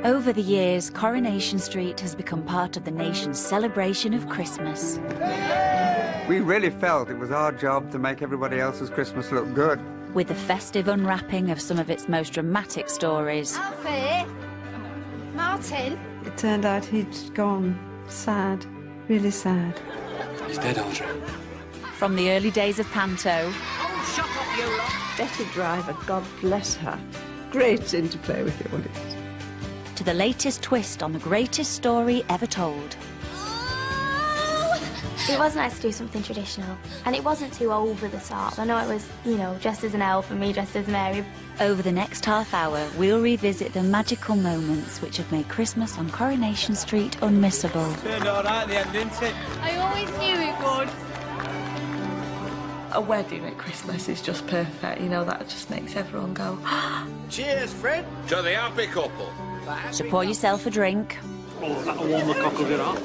Over the years, Coronation Street has become part of the nation's celebration of Christmas. We really felt it was our job to make everybody else's Christmas look good. With the festive unwrapping of some of its most dramatic stories. Alfie! Martin! It turned out he'd gone sad, really sad. He's dead, Audrey. From the early days of Panto. Oh, shut up, you lot! Betty Driver, God bless her. Great interplay with the audience. To the latest twist on the greatest story ever told. It was nice to do something traditional, and it wasn't too over the top. I know it was, you know, dressed as an elf and me dressed as Mary. Over the next half hour, we'll revisit the magical moments which have made Christmas on Coronation Street unmissable. Turned all right at the end, didn't it? I always knew it would. A wedding at Christmas is just perfect, you know, that just makes everyone go, Cheers, Fred. To the happy couple. So pour yourself a drink. Oh, that'll warm the cock of your heart.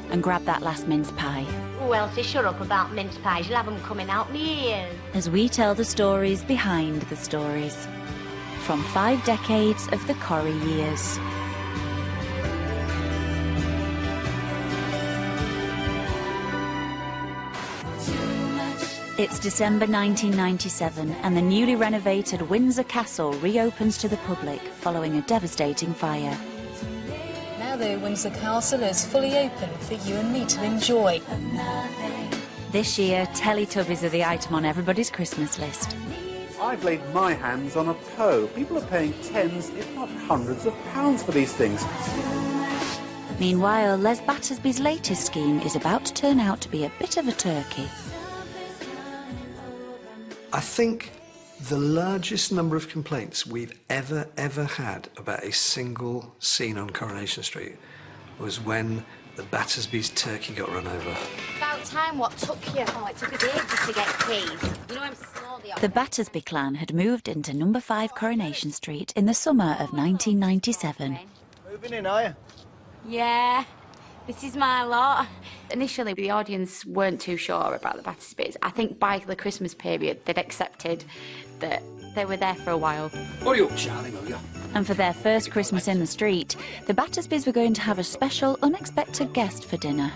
And grab that last mince pie. Oh, Elsie, shut up about mince pies. You'll have them coming out me ears. As we tell the stories behind the stories. From 5 decades of the Corrie years. It's December 1997 and the newly renovated Windsor Castle reopens to the public following a devastating fire. Now the Windsor Castle is fully open for you and me to enjoy. This year, Teletubbies are the item on everybody's Christmas list. I've laid my hands on a Poe. People are paying tens, if not hundreds of pounds for these things. Meanwhile, Les Battersby's latest scheme is about to turn out to be a bit of a turkey. I think the largest number of complaints we've ever had about a single scene on Coronation Street was when the Battersby's turkey got run over. About time, what took you? Oh, it took us ages to get keys. You know I'm slowly... The Battersby clan had moved into number 5 Coronation Street in the summer of 1997. Moving in, are you? Yeah, this is my lot. Initially, the audience weren't too sure about the Battersbys. I think by the Christmas period, they'd accepted that they were there for a while. Hurry up, Charlie, will you? And for their first Christmas in the street, the Battersbys were going to have a special, unexpected guest for dinner.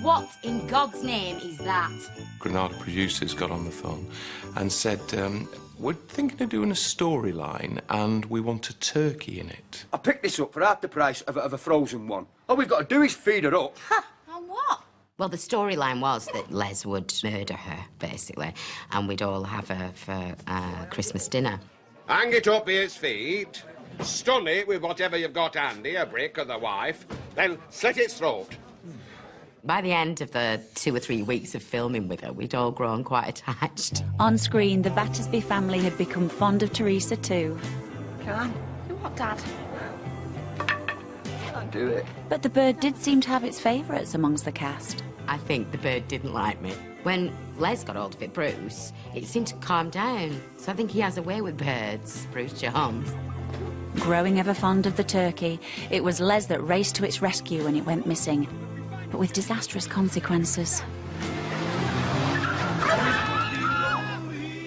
What in God's name is that? Granada producers got on the phone and said, we're thinking of doing a storyline and we want a turkey in it. I picked this up for half the price of a frozen one. All we've got to do is feed her up. On what? Well, the storyline was that Les would murder her, basically, and we'd all have her for Christmas dinner. Hang it up at his feet, stun it with whatever you've got handy, a brick or the wife, then slit its throat. By the end of the 2 or 3 weeks of filming with her, we'd all grown quite attached. On screen, the Battersby family had become fond of Teresa too. Come on. Do what, Dad? Can't do it. But the bird did seem to have its favourites amongst the cast. I think the bird didn't like me. When Les got hold of it, Bruce, it seemed to calm down. So I think he has a way with birds, Bruce Jones. Growing ever fond of the turkey, it was Les that raced to its rescue when it went missing, but with disastrous consequences.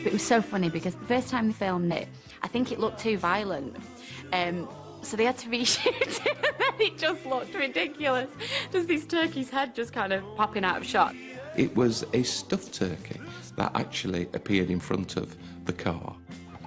It was so funny because the first time they filmed it, I think it looked too violent. So they had to reshoot it, and then it just looked ridiculous. Just this turkey's head just kind of popping out of shot. It was a stuffed turkey that actually appeared in front of the car.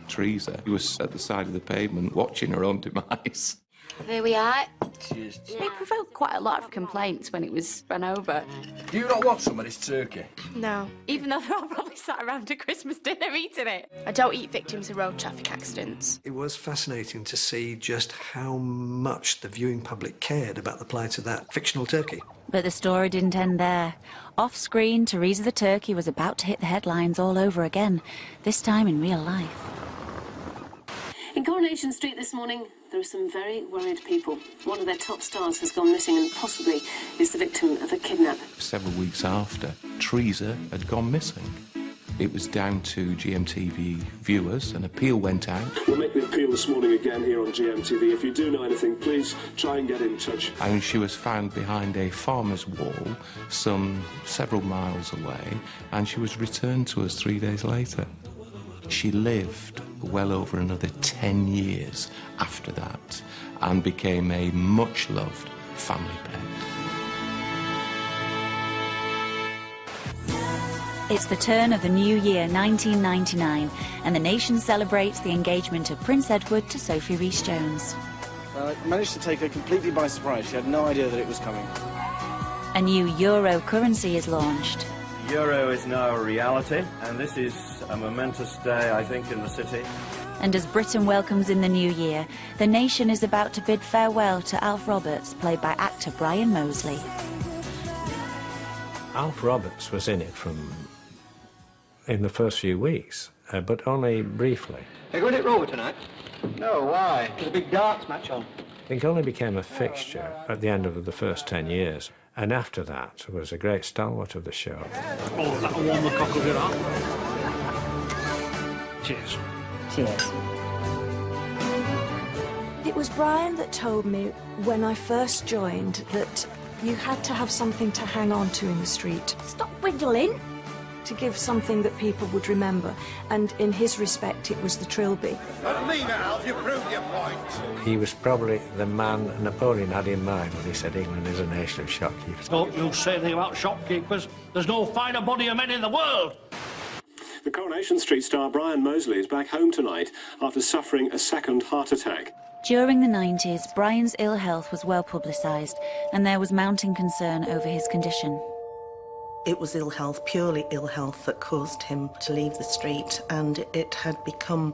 Teresa was at the side of the pavement watching her own demise. There we are. Cheers. It provoked quite a lot of complaints when it was run over. Do you not want some of this turkey? No. Even though they're all probably sat around a Christmas dinner eating it. I don't eat victims of road traffic accidents. It was fascinating to see just how much the viewing public cared about the plight of that fictional turkey. But the story didn't end there. Off-screen, Teresa the turkey was about to hit the headlines all over again, this time in real life. In Coronation Street this morning, there are some very worried people. One of their top stars has gone missing and possibly is the victim of a kidnap. Several weeks after, Teresa had gone missing. It was down to GMTV viewers. An appeal went out. We'll make the appeal this morning again here on GMTV. If you do know anything, please try and get in touch. And she was found behind a farmer's wall several miles away, and she was returned to us 3 days later. She lived well over another 10 years after that, and became a much-loved family pet. It's the turn of the new year, 1999, and the nation celebrates the engagement of Prince Edward to Sophie Rhys-Jones. I managed to take her completely by surprise. She had no idea that it was coming. A new euro currency is launched. Euro is now a reality, and this is a momentous day, I think, in the city. And as Britain welcomes in the new year, the nation is about to bid farewell to Alf Roberts, played by actor Brian Moseley. Alf Roberts was in it in the first few weeks, but only briefly. Are you going to Rover tonight? No, why? There's a big darts match on. I think only became a fixture at the end of the first 10 years, and after that was a great stalwart of the show. Oh, that'll warm the cock a bit up. Cheers. Cheers. It was Brian that told me when I first joined that you had to have something to hang on to in the street. Stop whittling. To give something that people would remember, and in his respect it was the trilby. Leave it, Alf, you proved your point. He was probably the man Napoleon had in mind when he said England is a nation of shopkeepers. Don't you say anything about shopkeepers. There's no finer body of men in the world. The Coronation Street star Brian Moseley is back home tonight after suffering a second heart attack. During the 90s, Brian's ill health was well publicised, and there was mounting concern over his condition. It was ill health, purely ill health, that caused him to leave the street, and it had become,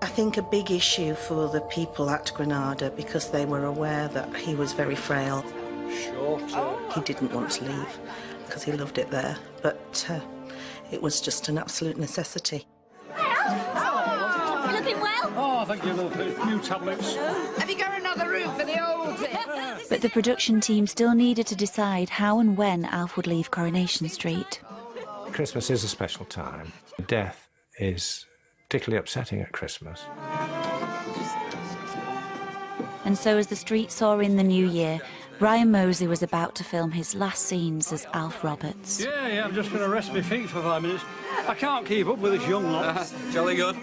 I think, a big issue for the people at Granada because they were aware that he was very frail. He didn't want to leave because he loved it there, but it was just an absolute necessity. You looking well? Oh, thank you, love. New tablets. Have you got another room for the old days? But the production team still needed to decide how and when Alf would leave Coronation Street. Christmas is a special time. Death is particularly upsetting at Christmas. And so as the street saw in the new year, Brian Moseley was about to film his last scenes as Alf Roberts. Yeah, I'm just going to rest my feet for 5 minutes. I can't keep up with this young lot. Jolly good.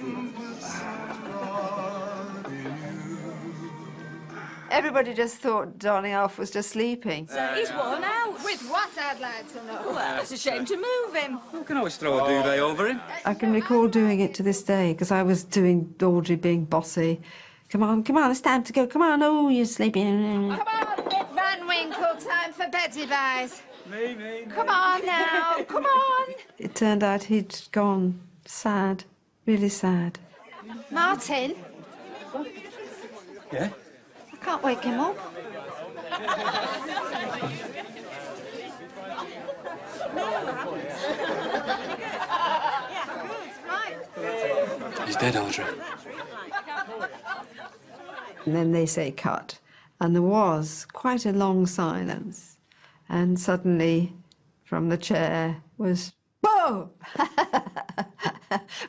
Everybody just thought darling Alf was just sleeping. So he's worn out. With what, I'd like to know? Well, it's a shame to move him. We can always throw a duvet over him. I can recall doing it to this day because I was doing Audrey being bossy. Come on, it's time to go. Come on, oh, you're sleeping. Come on, Van Winkle, time for Betty Buys. Me. Come on now, come on. It turned out he'd gone sad, really sad. Martin? Yeah? I can't wake him up. He's dead, Audrey. And then they say cut. And there was quite a long silence. And suddenly, from the chair was, "Whoa!"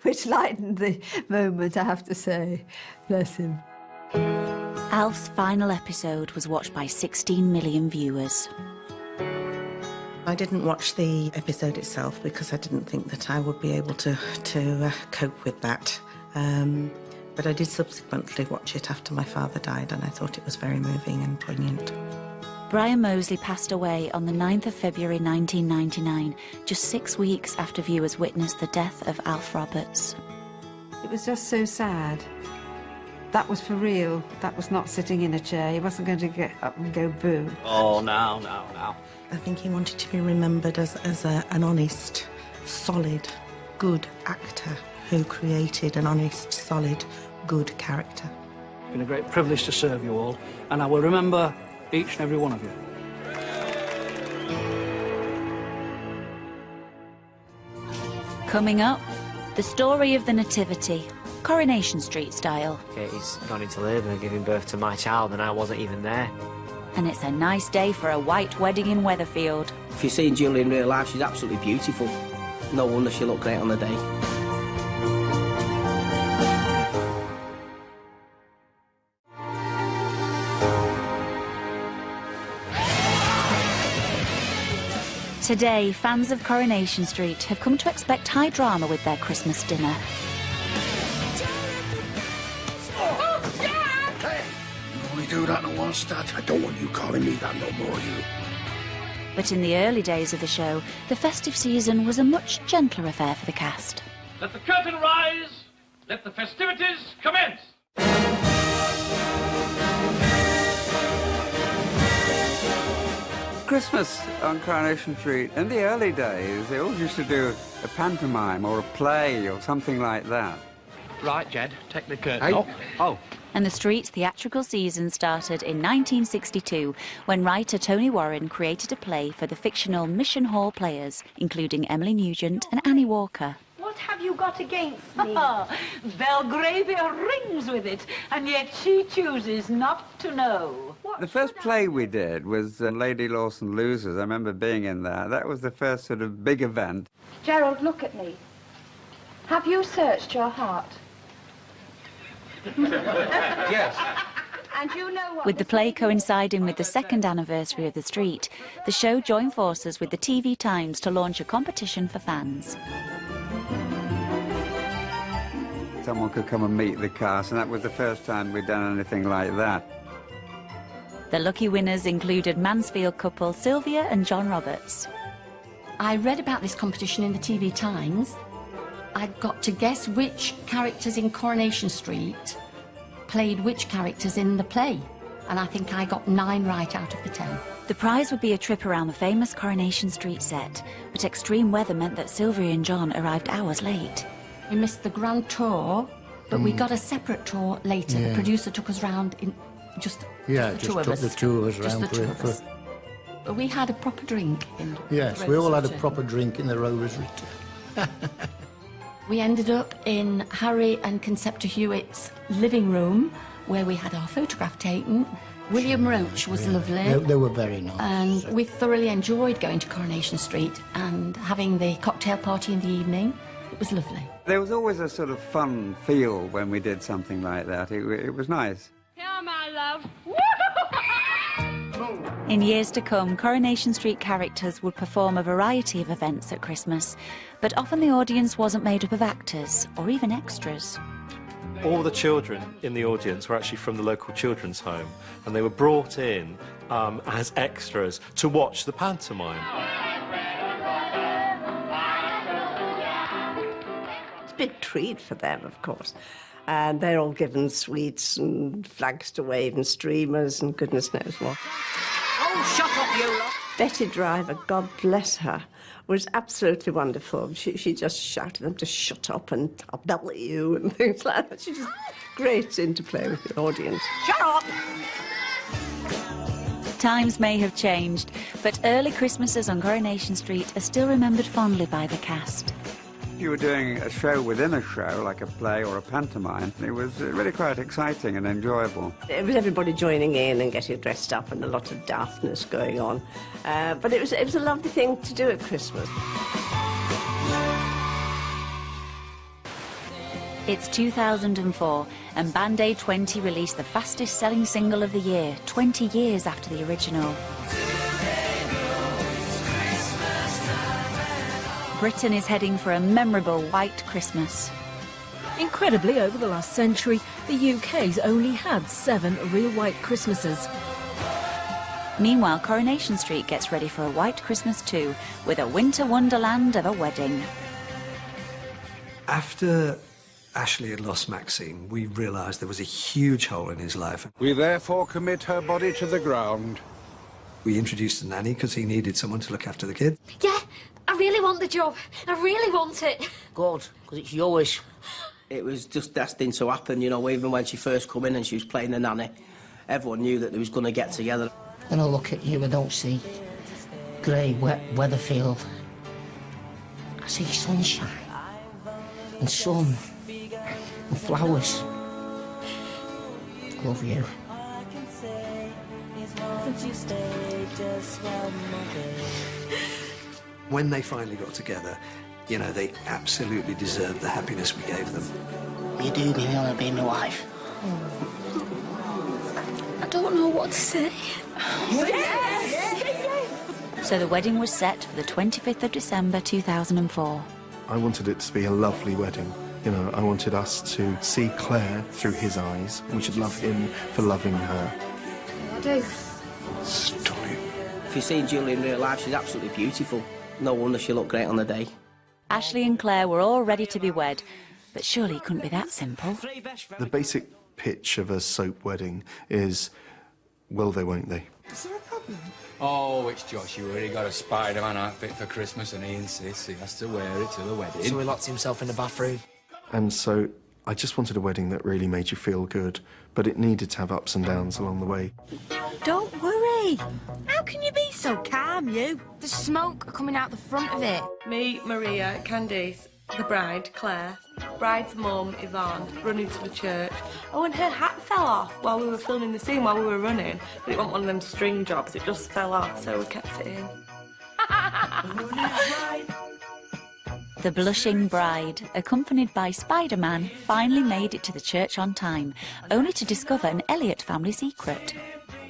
which lightened the moment, I have to say. Bless him. Alf's final episode was watched by 16 million viewers. I didn't watch the episode itself because I didn't think that I would be able to cope with that. But I did subsequently watch it after my father died, and I thought it was very moving and poignant. Brian Moseley passed away on the 9th of February 1999, just 6 weeks after viewers witnessed the death of Alf Roberts. It was just so sad. That was for real. That was not sitting in a chair. He wasn't going to get up and go boo. Oh, now. I think he wanted to be remembered as an honest, solid, good actor who created an honest, solid, good character. It's been a great privilege to serve you all, and I will remember each and every one of you. Coming up, the story of the Nativity, Coronation Street style. Katie's gone into labour giving birth to my child and I wasn't even there. And it's a nice day for a white wedding in Weatherfield. If you've seen Julie in real life, she's absolutely beautiful. No wonder she looked great on the day. Today, fans of Coronation Street have come to expect high drama with their Christmas dinner. only do that no once, Dad. I don't want you calling me that no more, you. But in the early days of the show, the festive season was a much gentler affair for the cast. Let the curtain rise. Let the festivities commence. Christmas on Coronation Street, in the early days, they always used to do a pantomime or a play or something like that. Right, Jed, take the curtain up. Oh. And the street's theatrical season started in 1962 when writer Tony Warren created a play for the fictional Mission Hall players, including Emily Nugent and Annie Walker. What have you got against me? Belgravia rings with it, and yet she chooses not to know. The first play we did was Lady Lawson Losers. I remember being in there. That was the first sort of big event. Gerald, look at me. Have you searched your heart? Yes. And you know what? With the play coinciding with the second anniversary of the street, the show joined forces with the TV Times to launch a competition for fans. Someone could come and meet the cast, and that was the first time we'd done anything like that. The lucky winners included Mansfield couple Sylvia and John Roberts. I read about this competition in the TV Times. I got to guess which characters in Coronation Street played which characters in the play, and I think I got 9 right out of the 10. The prize would be a trip around the famous Coronation Street set, but extreme weather meant that Sylvia and John arrived hours late. We missed the grand tour, but we got a separate tour later. Yeah. The producer took us round in just Yeah, the just two of took us. the two of us Just round the two for- of us. But we had a proper drink in Yes, the we all had a Rover's proper drink in the Rover's Return. We ended up in Harry and Concepta Hewitt's living room, where we had our photograph taken. William Roach was lovely. They were very nice. And we thoroughly enjoyed going to Coronation Street and having the cocktail party in the evening. It was lovely. There was always a sort of fun feel when we did something like that. It was nice. Here, my love. In years to come, Coronation Street characters would perform a variety of events at Christmas, but often the audience wasn't made up of actors or even extras. All the children in the audience were actually from the local children's home, and they were brought in as extras to watch the pantomime. It's a big treat for them, of course. And they're all given sweets and flags to wave and streamers and goodness knows what. Oh, shut up, you lot. Betty Driver, God bless her, was absolutely wonderful. She just shouted them to shut up and I'll belly you and things like that. She just great interplay with the audience. Shut up! Times may have changed, but early Christmases on Coronation Street are still remembered fondly by the cast. You were doing a show within a show, like a play or a pantomime. It was really quite exciting and enjoyable. It was everybody joining in and getting dressed up and a lot of daftness going on. But it was a lovely thing to do at Christmas. It's 2004, and Band Aid 20 released the fastest-selling single of the year, 20 years after the original. Britain is heading for a memorable white Christmas. Incredibly, over the last century, the UK's only had 7 real white Christmases. Meanwhile, Coronation Street gets ready for a white Christmas too, with a winter wonderland of a wedding. After Ashley had lost Maxine, we realised there was a huge hole in his life. We therefore commit her body to the ground. We introduced a nanny because he needed someone to look after the kid. Yeah, I really want the job. I really want it. Good, because it's yours. It was just destined to happen, you know, even when she first come in and she was playing the nanny. Everyone knew that they was going to get together. When I look at you, I don't see grey, wet Weatherfield. I see sunshine and sun and flowers. I love you. When they finally got together, you know, they absolutely deserved the happiness we gave them. You do really want to be my wife? I don't know what to say. So the wedding was set for the 25th of December 2004. I wanted it to be a lovely wedding. You know, I wanted us to see Claire through his eyes. We should love him for loving her. I do. Stunning. If you've seen Julie in real life, she's absolutely beautiful. No wonder she looked great on the day. Ashley and Claire were all ready to be wed, but surely it couldn't be that simple. The basic pitch of a soap wedding is, will they, won't they? Is there a problem? Oh, it's Josh. You already got a Spider-Man outfit for Christmas and he insists he has to wear it to the wedding. So he locks himself in the bathroom. And so I just wanted a wedding that really made you feel good, but it needed to have ups and downs along the way. Don't worry. How can you be so calm, you? There's smoke coming out the front of it. Me, Maria, Candice, the bride, Claire, bride's mum, Yvonne, running to the church. Oh, and her hat fell off while we were filming the scene, while we were running. But it wasn't one of them string jobs, it just fell off, so we kept it in. The blushing bride, accompanied by Spider-Man, finally made it to the church on time, only to discover an Elliot family secret.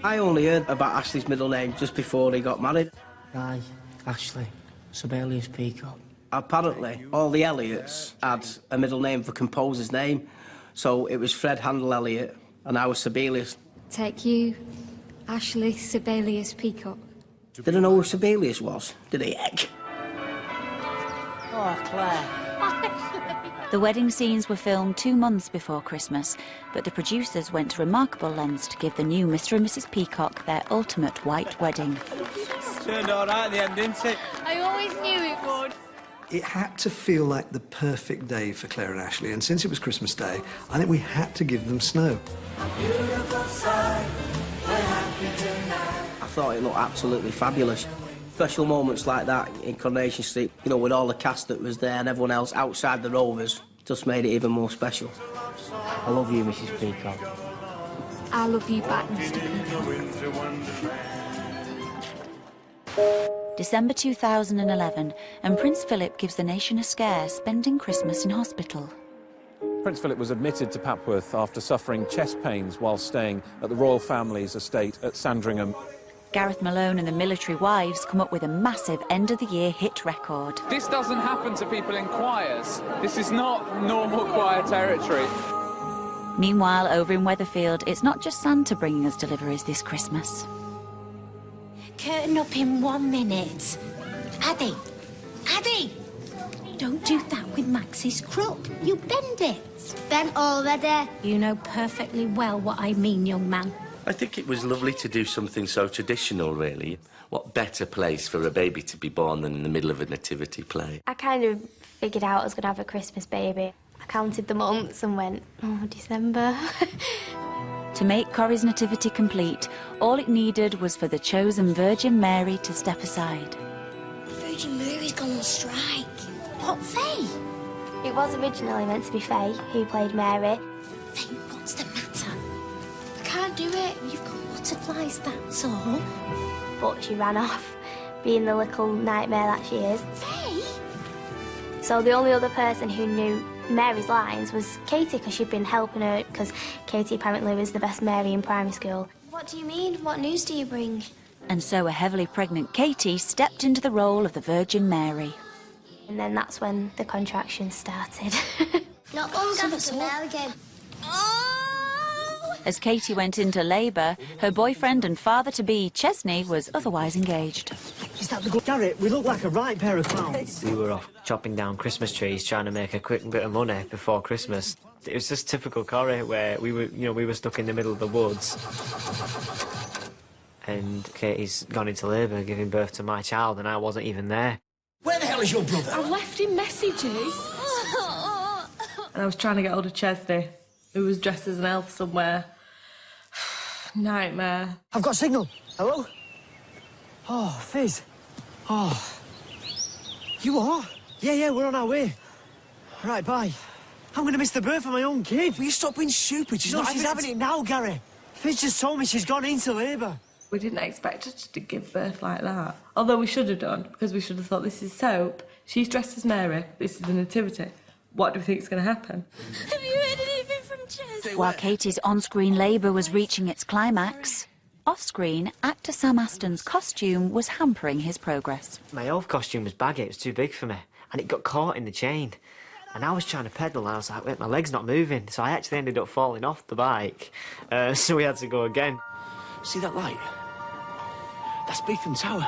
I only heard about Ashley's middle name just before they got married. Aye, Ashley, Sibelius Peacock. Apparently, all the Elliots had a middle name for composer's name, so it was Fred Handel Elliot, and I was Sibelius. Take you, Ashley Sibelius Peacock. Didn't know who Sibelius was, did he, heck? Oh, Claire. The wedding scenes were filmed 2 months before Christmas, but the producers went to remarkable lengths to give the new Mr. and Mrs. Peacock their ultimate white wedding. Turned all right in the end, didn't it? I always knew it would. It had to feel like the perfect day for Claire and Ashley, and since it was Christmas Day, I think we had to give them snow. I thought it looked absolutely fabulous. Special moments like that in Coronation Street, you know, with all the cast that was there and everyone else outside the Rovers, just made it even more special. I love you, Mrs. Peacock. I love you back, Mr. Peacock. December 2011, and Prince Philip gives the nation a scare, spending Christmas in hospital. Prince Philip was admitted to Papworth after suffering chest pains while staying at the royal family's estate at Sandringham. Gareth Malone and the Military Wives come up with a massive end-of-the-year hit record. This doesn't happen to people in choirs. This is not normal choir territory. Meanwhile, over in Weatherfield, it's not just Santa bringing us deliveries this Christmas. Curtain up in 1 minute. Addy! Addy! Don't do that with Max's crop. You bend it. Bent already. You know perfectly well what I mean, young man. I think it was lovely to do something so traditional, really. What better place for a baby to be born than in the middle of a nativity play? I kind of figured out I was going to have a Christmas baby. I counted the months and went, oh, December. To make Corrie's nativity complete, all it needed was for the chosen Virgin Mary to step aside. Virgin Mary's gone on strike. What, Faye? It was originally meant to be Faye, who played Mary. Faye, what's the matter? I can't do it. You've got butterflies, that's all. But she ran off, being the little nightmare that she is. Faye? So the only other person who knew Mary's lines was Katie, because she'd been helping her, because Katie apparently was the best Mary in primary school. What do you mean? What news do you bring? And so a heavily pregnant Katie stepped into the role of the Virgin Mary. And then that's when the contractions started. Not long after Mary again. As Katie went into labour, her boyfriend and father-to-be, Chesney, was otherwise engaged. Is that the good Garrett? We look like a right pair of clowns. We were off chopping down Christmas trees, trying to make a quick bit of money before Christmas. It was just typical Corrie, where we were stuck in the middle of the woods. And Katie's gone into labour, giving birth to my child, and I wasn't even there. Where the hell is your brother? I left him messages. And I was trying to get hold of Chesney, who was dressed as an elf somewhere. Nightmare. I've got signal. Hello? Oh, Fizz. Oh. You are? Yeah, we're on our way. Right, bye. I'm going to miss the birth of my own kid. Will you stop being stupid? She's having it now, Gary. Fizz just told me she's gone into labour. We didn't expect her to give birth like that. Although we should have done, because we should have thought, this is soap. She's dressed as Mary. This is the nativity. What do we think is going to happen? Have you heard anything from Chesney? While Katie's on-screen labour was reaching its climax, off-screen, actor Sam Aston's costume was hampering his progress. My elf costume was baggy, it was too big for me, and it got caught in the chain. And I was trying to pedal, and I was like, wait, my leg's not moving. So I actually ended up falling off the bike. So we had to go again. See that light? That's Beetham Tower.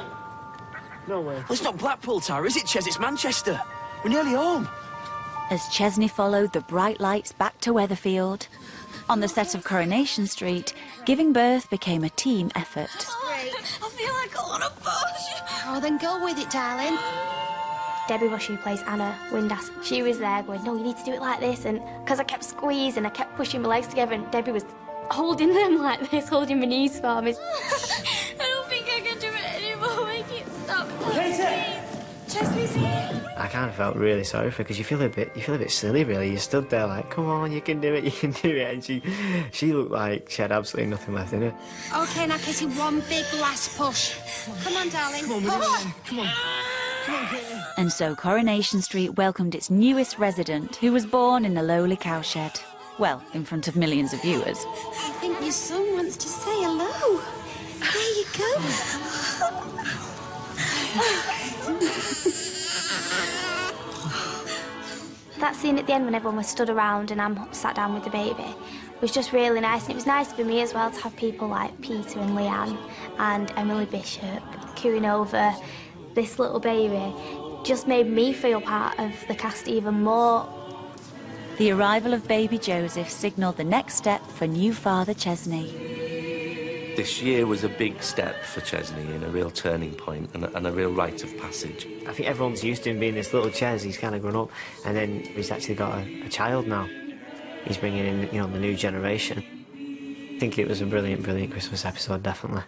No way. Well, it's not Blackpool Tower, is it, Ches? It's Manchester. We're nearly home. As Chesney followed the bright lights back to Weatherfield, on the set of Coronation Street, giving birth became a team effort. Great. I feel like I want to push. Oh, then go with it, darling. Debbie Rush, who plays Anna Windass, she was there going, no, you need to do it like this. And because I kept squeezing, I kept pushing my legs together, and Debbie was holding them like this, holding my knees for me. I don't think I can do it anymore. Make it stop. Katie! Chesney's here. I kind of felt really sorry for her because you feel a bit silly, really. You stood there like, come on, you can do it, you can do it. And she looked like she had absolutely nothing left in her. OK, now, Katie, one big last push. Come on, darling. Come on, push. come on. Come on, Katie. And so Coronation Street welcomed its newest resident, who was born in the lowly cowshed. Well, in front of millions of viewers. I think your son wants to say hello. There you go. That scene at the end when everyone was stood around and I'm sat down with the baby was just really nice. And it was nice for me as well to have people like Peter and Leanne and Emily Bishop cooing over this little baby. Just made me feel part of the cast even more. The arrival of baby Joseph signalled the next step for new father Chesney. This year was a big step for Chesney and a real turning point and a real rite of passage. I think everyone's used to him being this little Ches. He's kind of grown up, and then he's actually got a child now. He's bringing in, the new generation. I think it was a brilliant, brilliant Christmas episode, definitely.